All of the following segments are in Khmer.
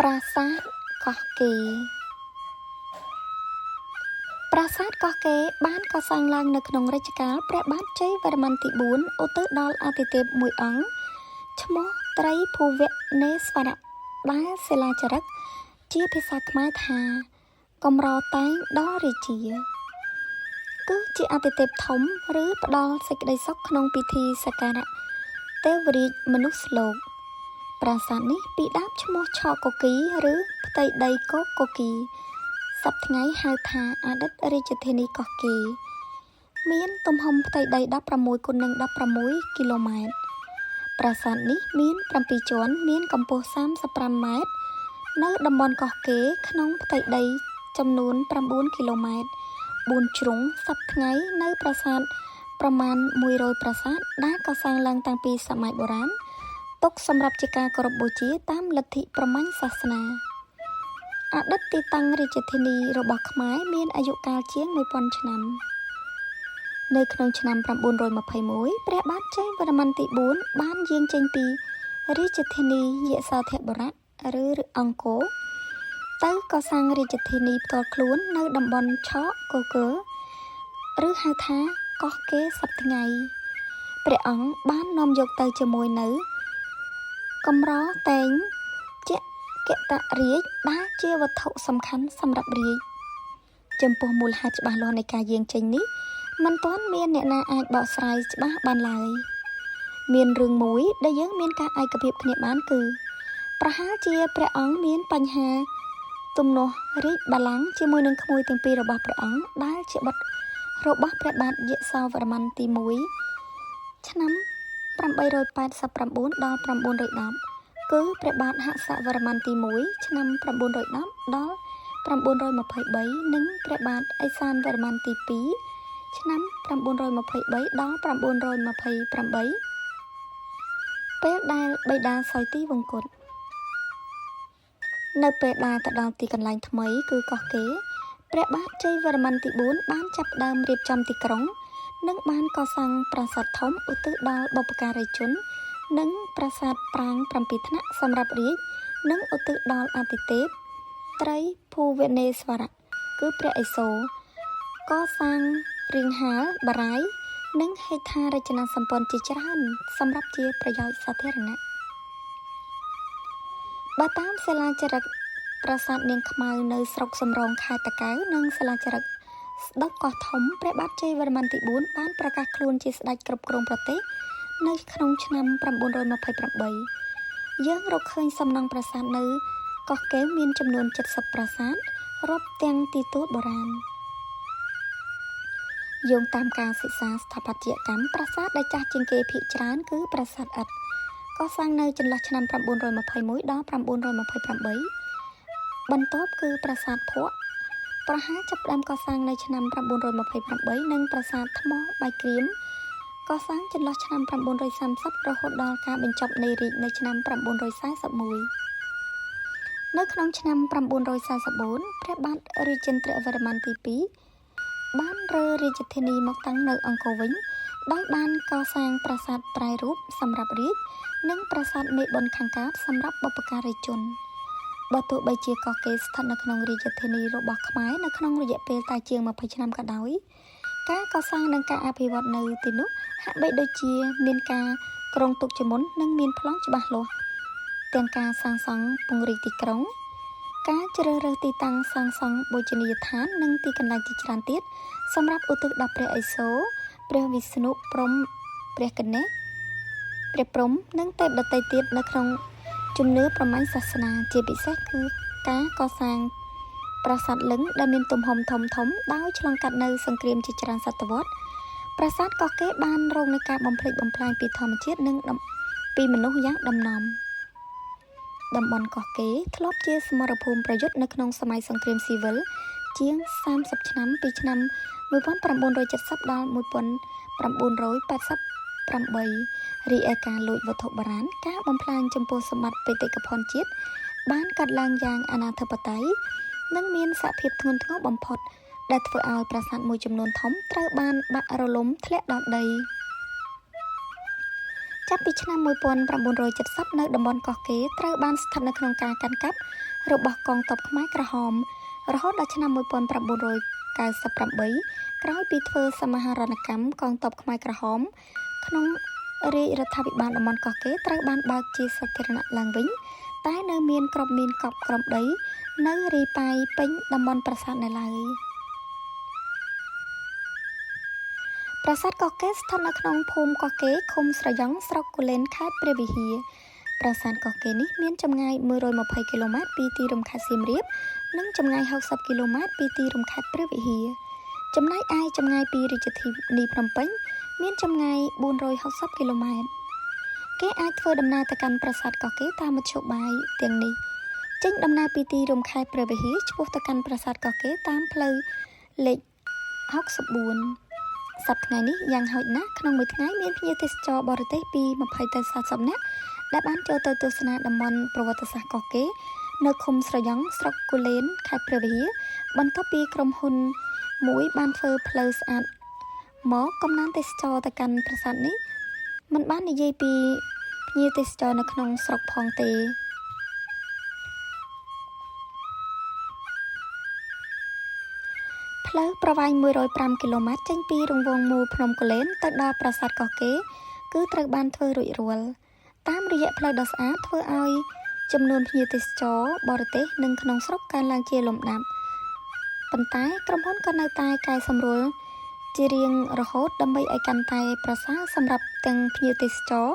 ប្រាសាទកោះកេរប្រាសាទកោះកេរបានកសាងឡើងនៅក្នុងរជ្ជកាលព្រះបាទជ័យវរ្ម័នទី4ឧទ្ទិសដល់អាទិទេពមួយអង្គឈ្មោះត្រីភូវនេស្វរៈដែលសិលាចារឹកជាភាសាខ្មែរថាកម្រតែងដល់រាជាគឺជាអាទិទេពធំឬផ្ដល់សេចក្តីសុខក្នុងពិធីសក្ការៈទេវរាជមនុស្សលោកប្រាសាទនេះពីដើមឈ្មោះឆកគីឬផ្ទៃដីកកគីសប្តាហ៍ថ្ងៃហៅថាអតីតរាជធានីកោះកេរមានទំហំផ្ទៃដី 16 គុណនឹង 16 គីឡូម៉ែត្រប្រាសាទនេះមាន7ជាន់មានកម្ពស់35ម៉ែត្រនៅតំបន់កោះកេរក្នុងផ្ទៃដីចំនួន9គីឡូម៉ែត្រ4ជ្រុងសប្តាហ៍ថ្ងៃនៅប្រាសាទប្រមាណ100ប្រាសាទដែលកសាងឡើងតាំងពីសម័យបុរាណទុកសម្រាប់ជាការគោរពបូជាតាមលទ្ធិព្រហ្មញ្ញសាសនាអតីតទីតាំងរាជធានីរបស់ខ្មែរមានអាយុកាលជាង 1000 ឆ្នាំនៅក្នុងឆ្នាំ921ព្រះបាទជ័យវរ្ម័នទី4បានយាងចេញពីរាជធានីយសោធបុរៈឬអង្គរទៅកសាងរាជធានីផ្ទាល់ខ្លួននៅតំបន់ឆកគើឬហៅថាកោះកេរសប្តាហ៍ថ្ងៃព្រះអង្គបាននាំយកទៅជាមួយនៅកម្រតែងជាកតរាជដែលជាវត្ថុសំខាន់សម្រាប់រាជចំពោះមូលហេតុច្បាស់លាស់នៃការយាងចេញនេះមិនទាន់មានអ្នកណាអាចបកស្រាយច្បាស់បានឡើយមានរឿងមួយដែលយើងមានការឯកភាពគ្នាបានគឺប្រហែលជាព្រះអង្គមានបញ្ហាទំនាស់រាជបល្ល័ង្កជាមួយនឹងក្មួយទាំងពីររបស់ព្រះអង្គដែលជាបុត្ររបស់ព្រះបាទយសោវរ្ម័នទី1ឆ្នាំ889ដល់910គឺព្រះបាទហសវរ្ម័នទី1ឆ្នាំ910ដល់923និងព្រះបាទឥសានវរ្ម័នទី2ឆ្នាំ923ដល់928ពេលដែលបិតាសោយទីវង្គតនៅពេលដែលទៅដល់ទីកន្លែងថ្មីគឺកោះកេរព្រះបាទជ័យវរ្ម័នទី4បានចាប់ផ្ដើមរៀបចំទីក្រុងនិងបានកសាងប្រាសាទធំឧទ្ទិសដល់បុព្វការីជននិងប្រាសាទប្រាង្គ7ថ្នាក់សម្រាប់រាជនិងឧទ្ទិសដល់អាទិទេពត្រីភូវនេស្វរៈគឺព្រះឥសូរកសាងរាងហាលបារាយណ៍និងហេដ្ឋារចនាសម្ព័ន្ធជាច្រើនសម្រាប់ជាប្រយោជន៍សាធារណៈបើតាមសិលាចារឹកប្រាសាទនាងខ្មៅនៅស្រុកសំរងខេត្តតាកែវនិងសិលាចារឹកស្ដុកកោះធំព្រះបាទជ័យវរ្ម័នទី4បានប្រកាសខ្លួនជាស្ដេចគ្រប់គ្រងប្រទេសនៅក្នុងឆ្នាំ928យើងរកឃើញសំណង់ប្រាសាទនៅកោះកេរមានចំនួន70ប្រាសាទរាប់ទាំងទីទួលបុរាណយោងតាមការសិក្សាស្ថាបត្យកម្មប្រាសាទដែលចាស់ជាងគេភាគច្រើនគឺប្រាសាទឥដ្ឋកសាងនៅចន្លោះឆ្នាំ921ដល់928បន្ទាប់គឺប្រាសាទភក់ប្រហែលចាប់ផ្ដើមកសាងនៅឆ្នាំ928និងប្រាសាទថ្មបាយក្រៀមកសាងចន្លោះឆ្នាំ930រហូតដល់ការបញ្ចប់នៃរាជនៅឆ្នាំ941នៅក្នុងឆ្នាំ944ព្រះបាទរាជេន្ទ្រវរ្ម័នទី2បានរើរាជធានីមកតាំងនៅអង្គរវិញដោយបានកសាងប្រាសាទត្រៃរូបសម្រាប់រាជនិងប្រាសាទមេបុណ្យខាងកើតសម្រាប់បុព្វការីជនបើទោះបីជាកោះកេរស្ថិតនៅក្នុងរាជធានីរបស់ខ្មែរនៅក្នុងរយៈពេលតែជាង20ឆ្នាំក៏ដោយការកសាងនិងការអភិវឌ្ឍនៅទីនោះហាក់បីដូចជាមានការគ្រោងទុកជាមុននិងមានប្លង់ច្បាស់លាស់ទាំងការសាងសង់ពង្រីកទីក្រុងការជ្រើសរើសទីតាំងសាងសង់បូជនីយដ្ឋាននិងទីកន្លែងជាច្រើនទៀតសម្រាប់ឧទ្ទិសដល់ព្រះឥសូរព្រះវិស្ណុព្រហ្មព្រះគណេសព្រះព្រហ្មនិងទេពដទៃទៀតនៅក្នុងជំនឿព្រហ្មញ្ញសាសនាជាពិសេសគឺការកសាងប្រាសាទលិង្គដែលមានទំហំធំដោយឆ្លងកាត់នៅសង្គ្រាមជាច្រើនសតវត្សប្រាសាទកោះកេរបានរងនឹងការបំផ្លិចបំផ្លាញពីធម្មជាតិនិងពីមនុស្សយ៉ាងដំណំតំបន់កោះកេរធ្លាប់ជាសមរភូមិប្រយុទ្ធនៅក្នុងសម័យសង្គ្រាមស៊ីវិលជាង30ឆ្នាំពីឆ្នាំ1970ដល់1988រីឯការលួចវត្ថុបុរាណការបំផ្លាញចំពោះសម្បត្តិបេតិកភណ្ឌជាតិបានកាត់ឡើងយ៉ាងអនាធិបតេយ្យនិងមានសភាពធ្ងន់ធ្ងរបំផុតដែលធ្វើឲ្យប្រាសាទមួយចំនួនធំត្រូវបានបាក់រលំធ្លាក់ដល់ដីចាប់ពីឆ្នាំ1970នៅតំបន់កោះកេរត្រូវបានស្ថិតនៅក្នុងការកាន់កាប់ របស់កងទ័ពខ្មែរក្រហមរហូតដល់ឆ្នាំ1998ក្រោយពីធ្វើសមាហរណកម្មកងទ័ពខ្មែរក្រហមក្នុងរាជរដ្ឋាភិបាលតំបន់កោះកេរត្រូវបានបើកជាសាធារណៈឡើងវិញតែនៅមានក្របមានកប់ក្រំដីនៅរីប៉ាយពេញតំបន់ប្រាសាទនៅឡើយប្រាសាទកោះកេរស្ថិតនៅក្នុងភូមិកោះកេរឃុំស្រយ៉ង់ស្រុកគូលែនខេត្តព្រះវិហារប្រាសាទកោះកេរនេះមានចម្ងាយ120គីឡូម៉ែត្រពីទីរួមខេត្តសៀមរាបនិងចម្ងាយ60គីឡូម៉ែត្រពីទីរួមខេត្តព្រះវិហារចំណែកឯចម្ងាយពីរាជធានីភ្នំពេញមានចម្ងាយ460គីឡូម៉ែត្រគេអាចធ្វើដំណើរទៅកាន់ប្រាសាទកោះកេរតាមមធ្យោបាយទាំងនេះចេញដំណើរពីទីរួមខេត្តព្រះវិហារឆ្ពោះទៅកាន់ប្រាសាទកោះកេរតាមផ្លូវលេខ64សប្តាហ៍ថ្ងៃនេះយ៉ាងហោចណាស់ក្នុងមួយថ្ងៃមានភ្ញៀវទេសចរបរទេសពី20ទៅ40នាក់ដែលបានចូលទៅទស្សនាតំបន់ប្រវត្តិសាស្ត្រកោះកេរនៅឃុំស្រយ៉ង់ស្រុកគូលែនខេត្តព្រះវិហារបន្ទាប់ពីក្រុមហ៊ុនមួយបានធ្វើផ្លូវស្អាតមកកំណើនទេសចរទៅកាន់ប្រាសាទនេះមិនបាននិយាយពីភ្ញៀវទេសចរនៅក្នុងស្រុកផងទេផ្លូវប្រវែង105គីឡូម៉ែត្រចេញពីរង្វង់មូលភ្នំគូលែនទៅដល់ប្រាសាទកោះកេរគឺត្រូវបានធ្វើរួចរាល់តាមរយៈផ្លូវដ៏ស្អាតធ្វើឲ្យចំនួនភ្ញៀវទេសចរបរទេសនិងក្នុងស្រុកកើនឡើងជាលំដាប់ប៉ុន្តែក្រុមហ៊ុនក៏នៅតែកែសម្រួលជារៀងរហូតដើម្បីឲ្យកាន់តែប្រសើរសម្រាប់ទាំងភ្ញៀវទេសចរ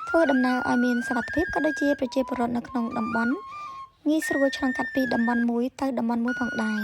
ធ្វើដំណើរឲ្យមានសុវត្ថិភាពក៏ដូចជាប្រជាពលរដ្ឋនៅក្នុងតំបន់ងាយស្រួលឆ្លងកាត់ពីតំបន់មួយទៅតំបន់មួយផងដែរ